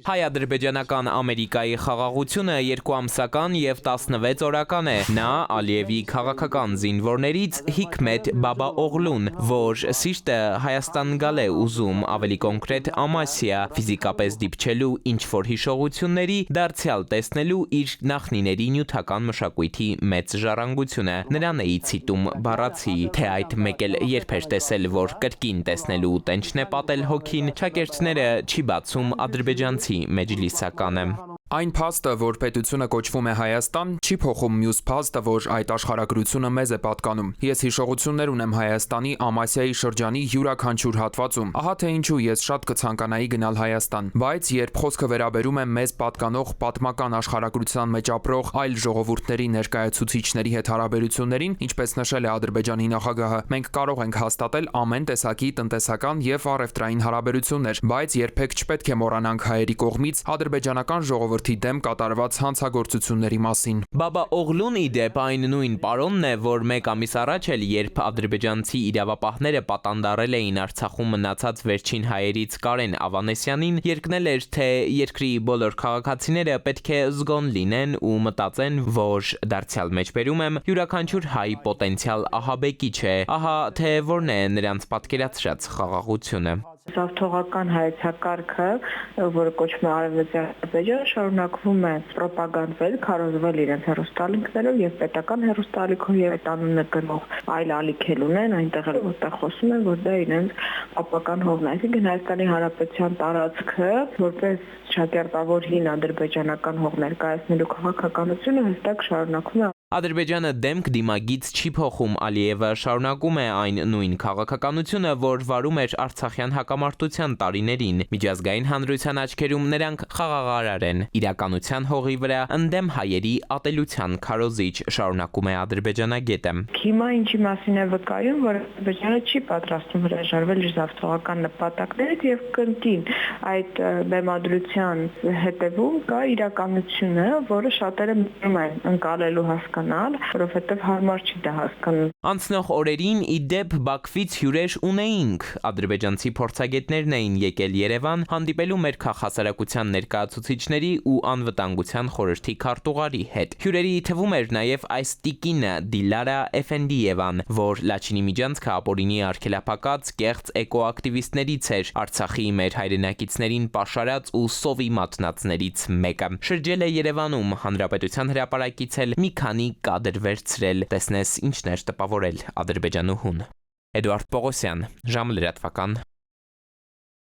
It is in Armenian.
Հայ-ադրբեջանական Ամերիկայի խաղաղությունը 2 ամսական և 16 օրական է։ Նա Ալիևի քաղաքական զինվորներից Հիքմեթ Բաբաօղլուն, որ սիրտը Հայաստան գալ է ուզում, ավելի կոնկրետ Ամասիա, ֆիզիկապես դիպչելու ինչ-որ հիշողությունների, դարձյալ տեսնելու իր նախնիների նյութական մշակույթի մեծ ժառանգությունը։ Նրան էի ցիտում բառացի, թե այդ մեկ էլ երբ էր տեսել, որ կրկին տեսնելու տենչն է պատել հոգին, ճակերտները չի բացում ադրբեջանցի մեջլիսականը։ Այն փաստը, որ պետությունը կոչվում է Հայաստան, չի փոխում մյուս փաստը, որ այդ աշխարհագրությունը մեզ է պատկանում։ Ես հիշողություններ ունեմ Հայաստանի Ամասիայի շրջանի յուրաքանչյուր հատվածում։ Ահա թե ինչու ես շատ կցանկանայի գնալ Հայաստան, բայց երբ խոսքը վերաբերում է մեզ պատկանող պատմական աշխարհագրության մեջ ապրող այլ ժողովուրդների ներկայացուցիչների հետ հարաբերություններին, ինչպես նշել է Ադրբեջանի նախագահը, մենք կարող ենք հաստատել ամեն տեսակի տնտեսական եւ առևտրային հարաբերություններ, բայց երբեք չպետք է մոռանանք հայերի կողմից ադրբեջանական ժողովրդի դեմ կատարված հանցագործությունների մասին։ Բաբաօղլուն ի դեպ այն նույն պարոնն է, որ մեկ ամիս առաջ էլ, երբ ադրբեջանցի իրավապահները պատանդարել էին Արցախում մնացած վերջին հայերից Կարեն Ավանեսյանին, երկնել էր, թե երկրի բոլոր քաղաքացիները պետք է զգոն լինեն ու մտածեն, որ դարձյալ մեջբերում եմ, յուրաքանչյուր հայ պոտենցիալ ահաբեկիչ է, ահա թե որն է նրանց պատկերացրած խաղաղությունը։ Զավթողական հայեցակարգը, որը կոչվում է Արևմտյան Ադրբեջանը, շարունակվում է պրոպագանդվել, քարոզվել իրենց հեռուստալինքներով եւ պետական հեռուստալիքով եւ այդ անունը գրող այլ ալիքեր ունեն, այնտեղ էլ որտեղ խոսում են, որ դա իրենց ապական հողն է։ Այսինքն Հայաստանի Հանրապետության տարածքը, որպես շակերտավոր հին ադրբեջանական հող ներկայացնելու քաղաքականությունը հստակ շարունակվում է։ Ադրբեջանը դեմք դիմագիծ չի փոխում, Ալիևը շարունակում է այն նույն քաղաքականությունը, որ վարում էր Արցախյան հակամարտության տարիներին։ Միջազգային հանրության աչքերում նրանք խաղաղարար են, իրականության հողի վրա ընդդեմ հայերի ատելության քարոզիչ, շարունակում է ադրբեջանագետը։ Հիմա ինչի մասին է վկայում, որ Ադրբեջանը չի պատրաստվում հրաժարվել իր զավթողական նպատակներից եւ կընկին այդ բեմադրության հետևում կա իրականությունը, որը շատերը մնում են ընկալելու որովհետև հարմար չի դա հասկանում։ Անցնող օրերին ի դեպ Բաքվից հյուրեր ունեինք։ Ադրբեջանցի փորձագետներն էին եկել Երևան հանդիպելու մեր քաղաքասարակության ներկայացուցիչների ու անվտանգության խորհրդի քարտուղարի հետ։ Հյուրերի թվում էր նաև այս տիկինը Դիլարա Էֆենդիևան, որ Լաչինի միջանցքը ապօրինի արգելափակած կեղծ էկոակտիվիստներից էր, Արցախի մեր հայրենակիցներին պաշարած ու սովի մատնածներից մեկը։ Շրջել է Երևանում, Հանրապետության հրապարակից էլ մի քանի կադր վերցրել, տեսնես ինչն էր տպավորել ադրբեջանուհուն։ Էդուարդ Պողոսյան, ժամը լրատվական։